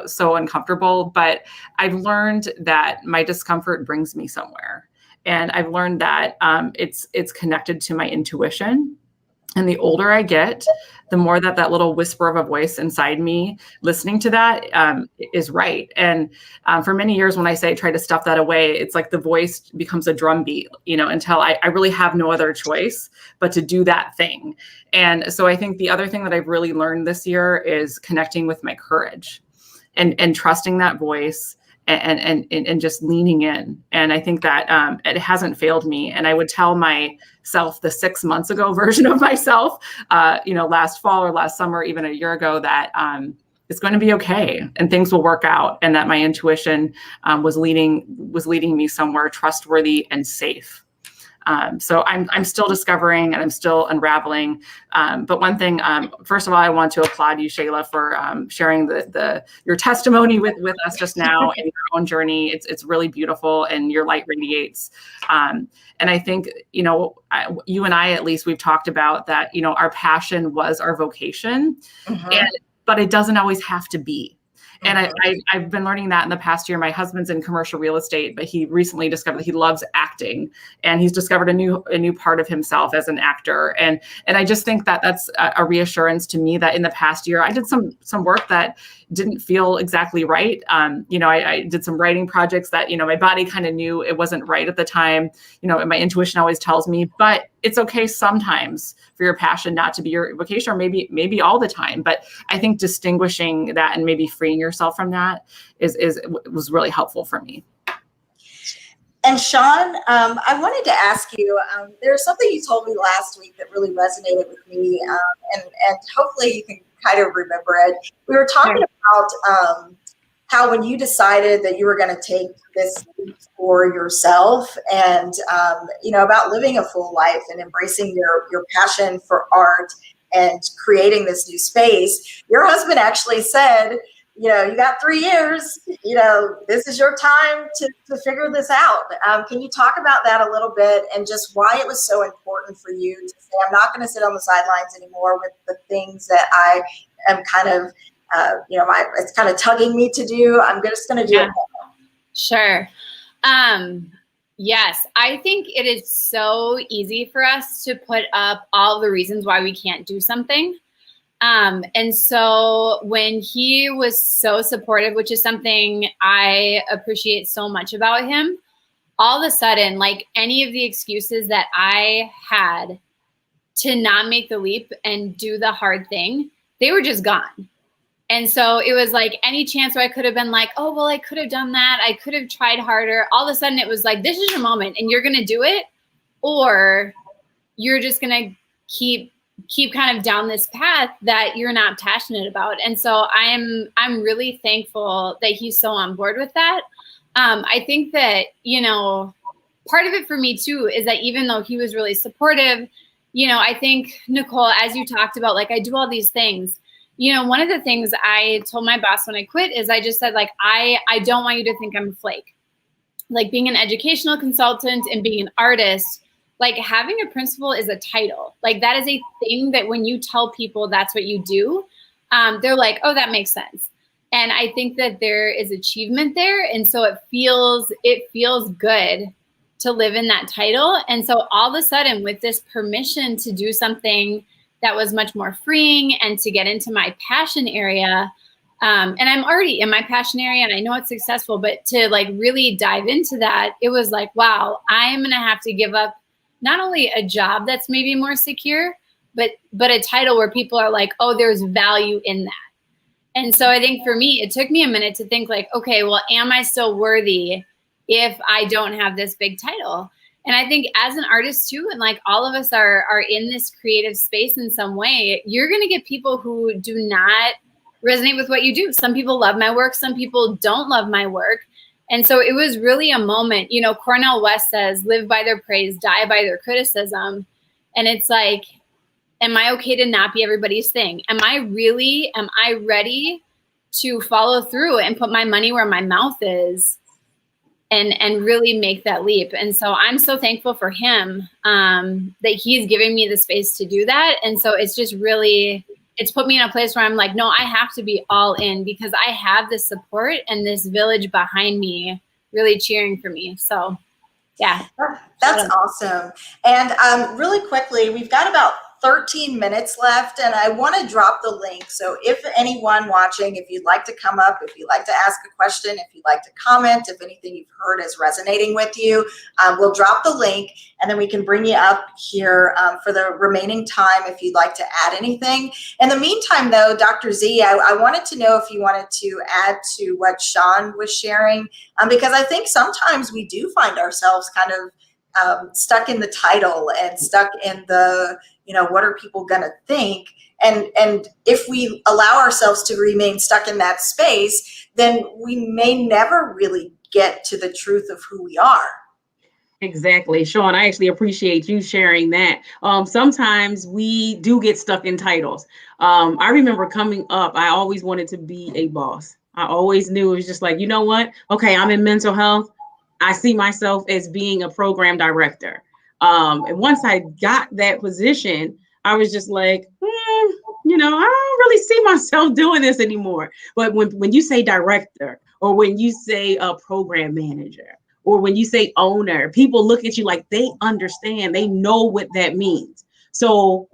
so uncomfortable. But I've learned that my discomfort brings me somewhere. And I've learned that it's connected to my intuition. And the older I get, the more that little whisper of a voice inside me listening to that is right. And for many years, when I say try to stuff that away, it's like the voice becomes a drumbeat, until I really have no other choice but to do that thing. And so I think the other thing that I've really learned this year is connecting with my courage and trusting that voice and just leaning in. And I think that it hasn't failed me. And I would tell myself, the 6 months ago version of myself, last fall or last summer, even a year ago, that it's going to be okay and things will work out. And that my intuition was leading me somewhere trustworthy and safe. So I'm still discovering and I'm still unraveling. But one thing, first of all, I want to applaud you, Shayla, for sharing your testimony with us just now and your own journey. It's really beautiful and your light radiates. And I think, you and I, at least, we've talked about that, our passion was our vocation, but it doesn't always have to be. And I've been learning that in the past year. My husband's in commercial real estate, but he recently discovered that he loves acting, and he's discovered a new part of himself as an actor. And I just think that that's a reassurance to me that in the past year, I did some work that didn't feel exactly right. I did some writing projects that, my body kind of knew it wasn't right at the time. And my intuition always tells me, but it's okay sometimes for your passion not to be your vocation, or maybe all the time. But I think distinguishing that and maybe freeing yourself from that was really helpful for me. And Sean, I wanted to ask you, there's something you told me last week that really resonated with me, and hopefully you can kind of remember it. We were talking about how when you decided that you were going to take this leap for yourself and, about living a full life and embracing your passion for art and creating this new space, your husband actually said, you got 3 years, this is your time to figure this out. Can you talk about that a little bit and just why it was so important for you to say, I'm not going to sit on the sidelines anymore with the things that I am kind of, it's kind of tugging me to do. I'm just going to do it. Sure. Yes, I think it is so easy for us to put up all the reasons why we can't do something. And so when he was so supportive, which is something I appreciate so much about him, all of a sudden, like any of the excuses that I had to not make the leap and do the hard thing, they were just gone. And so it was like any chance where I could have been like, oh, well, I could have done that. I could have tried harder. All of a sudden it was like, this is your moment and you're going to do it, or you're just going to keep kind of down this path that you're not passionate about. And so I'm really thankful that he's so on board with that. I think that, part of it for me too, is that even though he was really supportive, I think, Nicole, as you talked about, like I do all these things, one of the things I told my boss when I quit is I just said, like, I don't want you to think I'm a flake. Like being an educational consultant and being an artist, like having a principal is a title. Like that is a thing that when you tell people that's what you do, they're like, oh, that makes sense. And I think that there is achievement there. And so it feels good to live in that title. And so all of a sudden with this permission to do something that was much more freeing and to get into my passion area, and I'm already in my passion area and I know it's successful, but to like really dive into that, it was like, wow, I'm going to have to give up not only a job that's maybe more secure, but a title where people are like, oh, there's value in that. And so I think for me, it took me a minute to think like, okay, well, am I still worthy if I don't have this big title? And I think as an artist too, and like all of us are in this creative space in some way, you're going to get people who do not resonate with what you do. Some people love my work. Some people don't love my work. And so it was really a moment, Cornel West says, live by their praise, die by their criticism. And it's like, Am I okay to not be everybody's thing? Am I ready to follow through and put my money where my mouth is and really make that leap? And so I'm so thankful for him that he's giving me the space to do that. And so it's just really, it's put me in a place where I'm like, no, I have to be all in because I have this support and this village behind me really cheering for me. So yeah. That's awesome. And really quickly, we've got about 13 minutes left, and I want to drop the link. So if anyone watching, if you'd like to come up, if you'd like to ask a question, if you'd like to comment, if anything you've heard is resonating with you, we'll drop the link, and then we can bring you up here for the remaining time if you'd like to add anything. In the meantime, though, Dr. Z, I wanted to know if you wanted to add to what Sean was sharing, because I think sometimes we do find ourselves kind of stuck in the title and stuck in the, what are people going to think? And if we allow ourselves to remain stuck in that space, then we may never really get to the truth of who we are. Exactly. Sean, I actually appreciate you sharing that. Sometimes we do get stuck in titles. I remember coming up, I always wanted to be a boss. I always knew it was just like, you know what? Okay, I'm in mental health. I see myself as being a program director. And once I got that position, I was just like, I don't really see myself doing this anymore. But when you say director, or when you say a program manager, or when you say owner, people look at you like they understand, they know what that means. So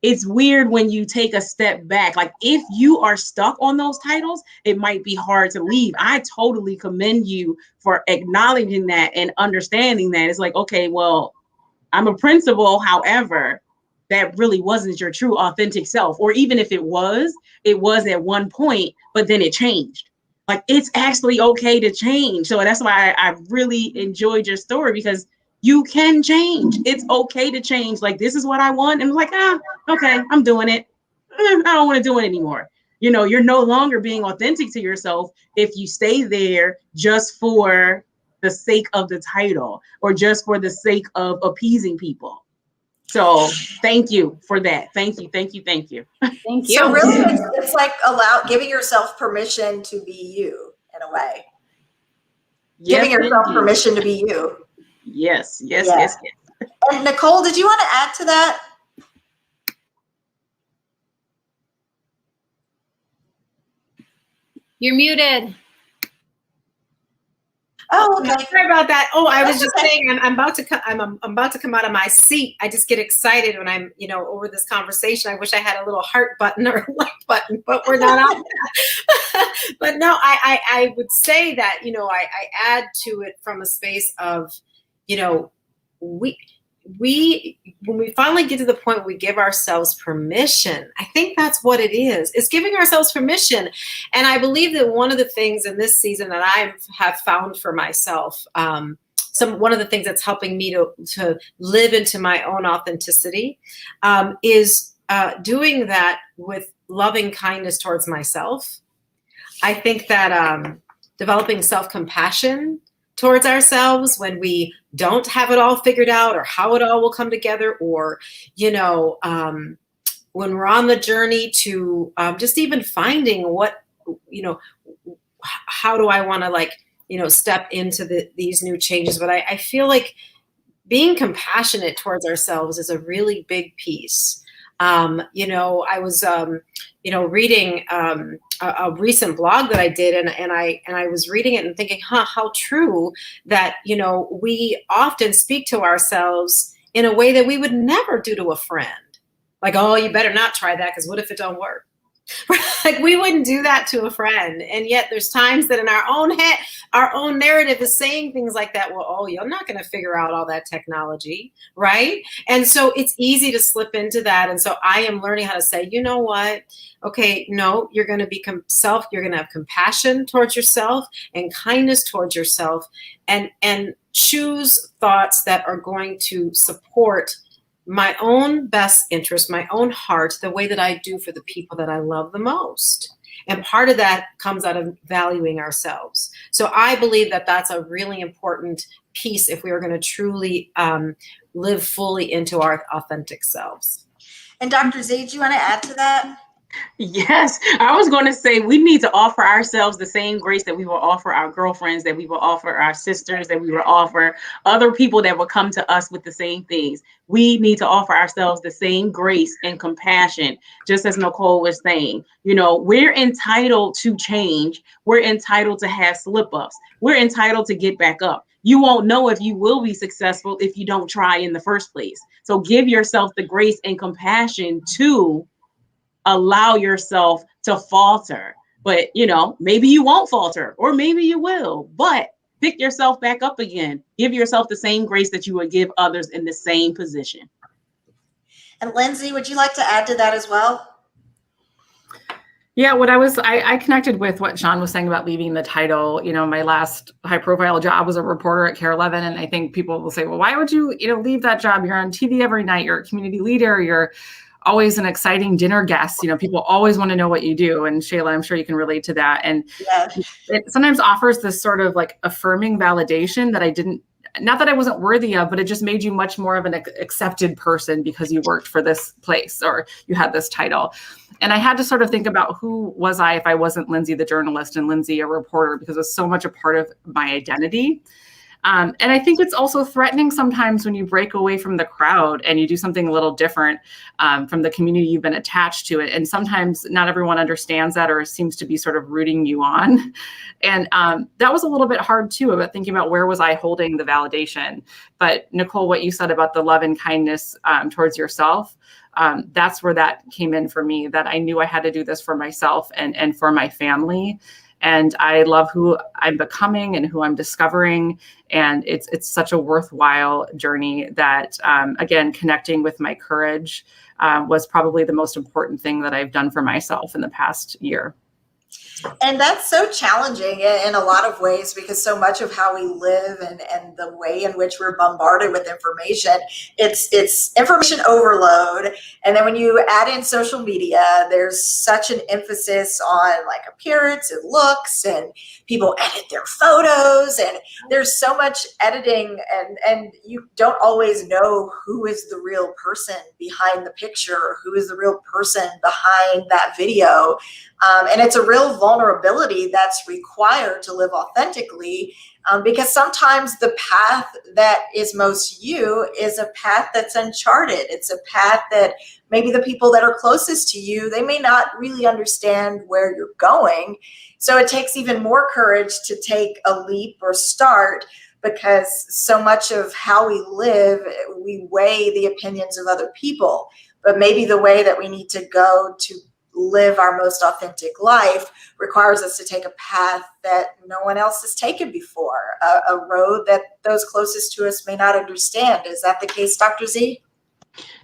it's weird when you take a step back. Like if you are stuck on those titles, it might be hard to leave. I totally commend you for acknowledging that and understanding that. It's like, okay, well, I'm a principal. However, that really wasn't your true authentic self. Or even if it was at one point, but then it changed. Like it's actually okay to change. So that's why I really enjoyed your story, because you can change. It's okay to change. Like, this is what I want. And I'm like, okay, I'm doing it. I don't want to do it anymore. You're no longer being authentic to yourself if you stay there just for the sake of the title or just for the sake of appeasing people. So thank you for that. Thank you. Thank you. So really, it's like giving yourself permission to be you in a way. Yes, giving yourself indeed. permission to be you. Yes. And Nicole, did you want to add to that? You're muted. Oh, okay. Sorry about that. Oh, I was just saying, I'm about to come out of my seat. I just get excited when I'm, over this conversation. I wish I had a little heart button or a like button, but we're not on that. But no, I would say that, I add to it from a space of, when we finally get to the point where we give ourselves permission, I think that's what it is. It's giving ourselves permission. And I believe that one of the things in this season that I have found for myself, one of the things that's helping me to live into my own authenticity is doing that with loving kindness towards myself. I think that developing self-compassion towards ourselves when we don't have it all figured out or how it all will come together, or, when we're on the journey to just even finding what, how do I want to step into these new changes. But I feel like being compassionate towards ourselves is a really big piece. I was, reading a recent blog that I did, and I was reading it and thinking, how true that, we often speak to ourselves in a way that we would never do to a friend. Like, oh, you better not try that, because what if it don't work? Like, we wouldn't do that to a friend. And yet there's times that in our own head, our own narrative is saying things like that. Well, oh, you're not going to figure out all that technology, right? And so it's easy to slip into that. And so I am learning how to say, you know what? Okay, no, you're going to be you're going to have compassion towards yourself and kindness towards yourself, and choose thoughts that are going to support my own best interest, my own heart, the way that I do for the people that I love the most. And part of that comes out of valuing ourselves. So I believe that that's a really important piece if we are going to truly live fully into our authentic selves. And Dr. Z, do you want to add to that? Yes, I was going to say we need to offer ourselves the same grace that we will offer our girlfriends, that we will offer our sisters, that we will offer other people that will come to us with the same things. We need to offer ourselves the same grace and compassion, just as Nicole was saying. You know, we're entitled to change. We're entitled to have slip-ups. We're entitled to get back up. You won't know if you will be successful if you don't try in the first place. So give yourself the grace and compassion to allow yourself to falter. But, you know, maybe you won't falter, or maybe you will, but pick yourself back up again. Give yourself the same grace that you would give others in the same position. And Lindsay, would you like to add to that as well? Yeah, I connected with what Sean was saying about leaving the title. You know, my last high profile job was a reporter at KARE11. And I think people will say, well, why would you, leave that job? You're on TV every night. You're a community leader. You're always an exciting dinner guest. People always want to know what you do. And Shayla, I'm sure you can relate to that. And it sometimes offers this sort of like affirming validation that not that I wasn't worthy of, but it just made you much more of an accepted person because you worked for this place or you had this title. And I had to sort of think about who was I if I wasn't Lindsay, the journalist, and Lindsay, a reporter, because it was so much a part of my identity. And I think it's also threatening sometimes when you break away from the crowd and you do something a little different from the community you've been attached to it. And sometimes not everyone understands that or seems to be sort of rooting you on. And that was a little bit hard too, about thinking about where was I holding the validation. But Nicole, what you said about the love and kindness towards yourself, that's where that came in for me, that I knew I had to do this for myself and for my family. And I love who I'm becoming and who I'm discovering. And it's such a worthwhile journey that, again, connecting with my courage was probably the most important thing that I've done for myself in the past year. And that's so challenging in a lot of ways, because so much of how we live and the way in which we're bombarded with information, it's information overload. And then when you add in social media, there's such an emphasis on like appearance and looks, and people edit their photos, and there's so much editing, and you don't always know who is the real person behind the picture, or who is the real person behind that video. And it's a real vulnerability that's required to live authentically, because sometimes the path that is most you is a path that's uncharted. It's a path that maybe the people that are closest to you, they may not really understand where you're going. So it takes even more courage to take a leap or start, because so much of how we live, we weigh the opinions of other people. But maybe the way that we need to go to live our most authentic life requires us to take a path that no one else has taken before, a road that those closest to us may not understand. Is that the case, Dr. Z?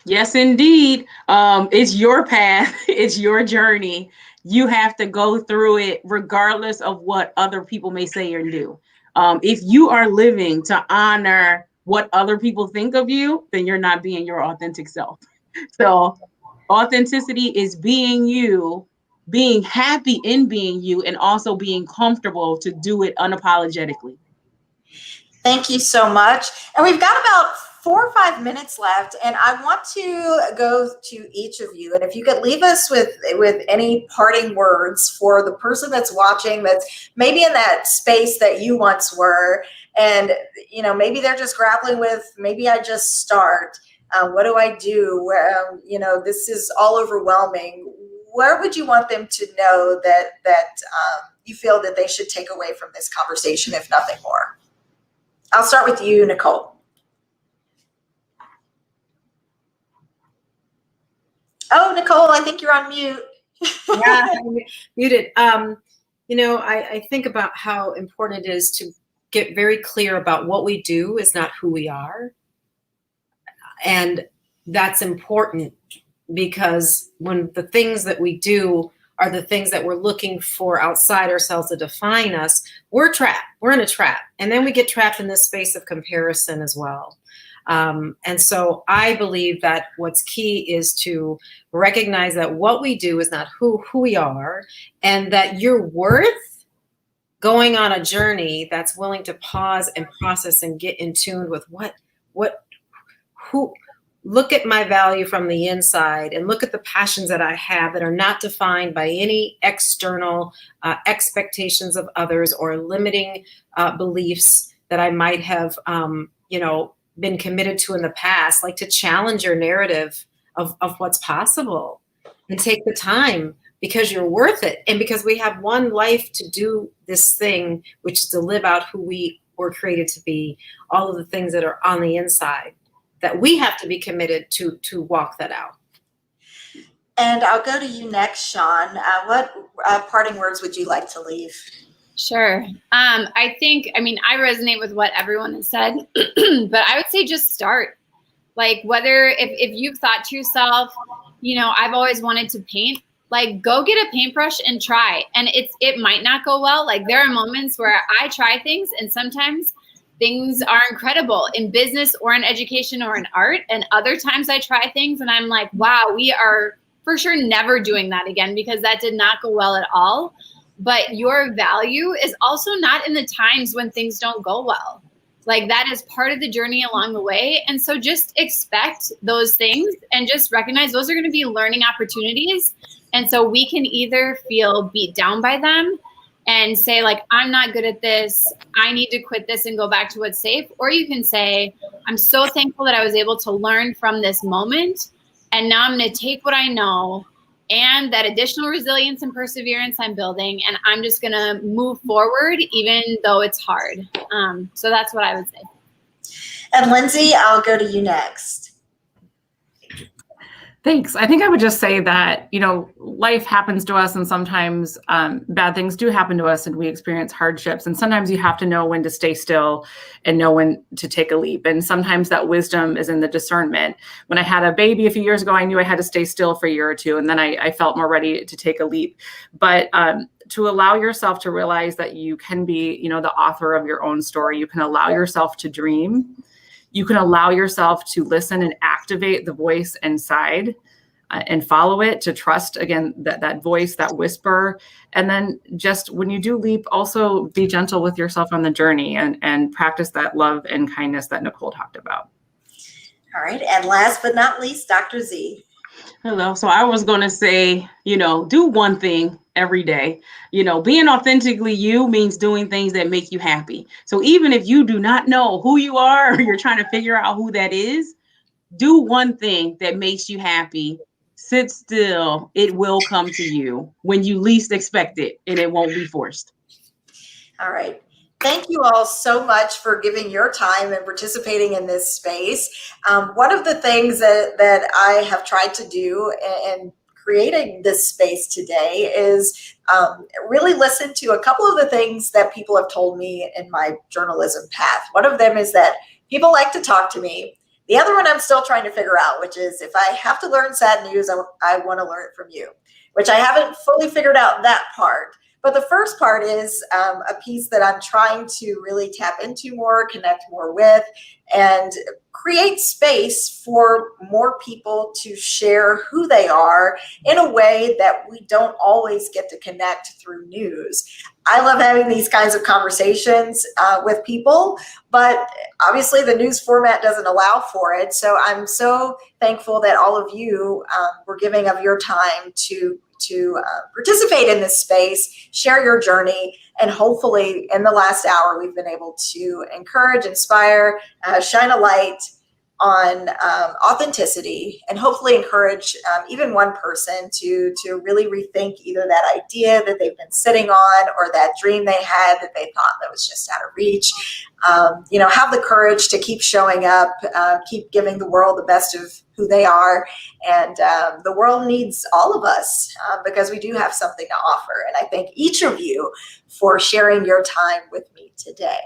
Yes, indeed. It's your path. It's your journey. You have to go through it regardless of what other people may say or do. If you are living to honor what other people think of you, then you're not being your authentic self. So authenticity is being you, being happy in being you, and also being comfortable to do it unapologetically. Thank you so much. And we've got about 4 or 5 minutes left, and I want to go to each of you. And if you could leave us with any parting words for the person that's watching, that's maybe in that space that you once were, and maybe they're just grappling with, maybe I just start. What do I do? Where, this is all overwhelming. Where would you want them to know that you feel that they should take away from this conversation, if nothing more? I'll start with you, Nicole. Oh, Nicole, I think you're on mute. Yeah, I'm muted. I think about how important it is to get very clear about what we do is not who we are. And that's important, because when the things that we do are the things that we're looking for outside ourselves to define us, we're trapped. We're in a trap. And then we get trapped in this space of comparison as well. And so I believe that what's key is to recognize that what we do is not who we are, and that you're worth going on a journey that's willing to pause and process and get in tune with look at my value from the inside and look at the passions that I have that are not defined by any external expectations of others or limiting beliefs that I might have, been committed to in the past, like to challenge your narrative of what's possible and take the time because you're worth it. And because we have one life to do this thing, which is to live out who we were created to be, all of the things that are on the inside, that we have to be committed to walk that out. And I'll go to you next, Sean. What parting words would you like to leave? Sure. I resonate with what everyone has said, but I would say just start. Like whether if you've thought to yourself, I've always wanted to paint, like go get a paintbrush and try. And it might not go well. Like there are moments where I try things and sometimes things are incredible in business or in education or in art. And other times I try things and I'm like, wow, we are for sure never doing that again because that did not go well at all. But your value is also not in the times when things don't go well. Like that is part of the journey along the way. And so just expect those things and just recognize those are going to be learning opportunities. And so we can either feel beat down by them and say like, I'm not good at this, I need to quit this and go back to what's safe. Or you can say, I'm so thankful that I was able to learn from this moment. And now I'm going to take what I know and that additional resilience and perseverance I'm building, and I'm just going to move forward even though it's hard. So that's what I would say. And Lindsay, I'll go to you next. Thanks. I think I would just say that, life happens to us and sometimes bad things do happen to us and we experience hardships. And sometimes you have to know when to stay still and know when to take a leap. And sometimes that wisdom is in the discernment. When I had a baby a few years ago, I knew I had to stay still for a year or two. And then I felt more ready to take a leap. But to allow yourself to realize that you can be, the author of your own story. You can allow yourself to dream. You can allow yourself to listen and activate the voice inside and follow it, to trust, again, that voice, that whisper. And then just when you do leap, also be gentle with yourself on the journey and practice that love and kindness that Nicole talked about. All right. And last but not least, Dr. Z. Hello. So I was going to say, do one thing every day. Being authentically you means doing things that make you happy. So even if you do not know who you are or you're trying to figure out who that is, do one thing that makes you happy. Sit still. It will come to you when you least expect it, and it won't be forced. All right. Thank you all so much for giving your time and participating in this space. One of the things that I have tried to do in creating this space today is really listen to a couple of the things that people have told me in my journalism path. One of them is that people like to talk to me. The other one I'm still trying to figure out, which is if I have to learn sad news, I want to learn it from you, which I haven't fully figured out that part. But the first part is a piece that I'm trying to really tap into more, connect more with, and create space for more people to share who they are in a way that we don't always get to connect through news. I love having these kinds of conversations with people, but obviously the news format doesn't allow for it. So I'm so thankful that all of you were giving of your time to participate in this space, share your journey, and hopefully in the last hour we've been able to encourage, inspire, shine a light on authenticity, and hopefully encourage even one person to really rethink either that idea that they've been sitting on or that dream they had that they thought that was just out of reach. Have the courage to keep showing up, keep giving the world the best of who they are. And the world needs all of us because we do have something to offer. And I thank each of you for sharing your time with me today.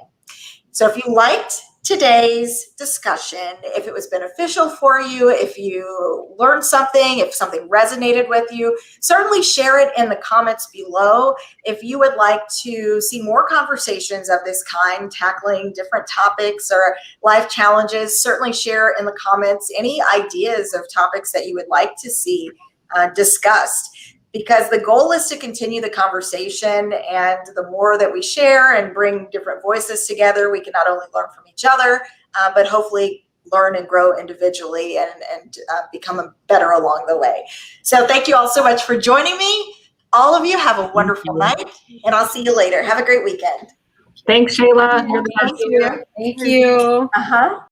So if you liked today's discussion, if it was beneficial for you, if you learned something, if something resonated with you, certainly share it in the comments below. If you would like to see more conversations of this kind, tackling different topics or life challenges, certainly share in the comments any ideas of topics that you would like to see discussed. Because the goal is to continue the conversation, and the more that we share and bring different voices together, we can not only learn from each other, but hopefully learn and grow individually and become better along the way. So thank you all so much for joining me. All of you have a wonderful night, and I'll see you later. Have a great weekend. Thanks, Shayla. You're the best. Thank you. Uh-huh.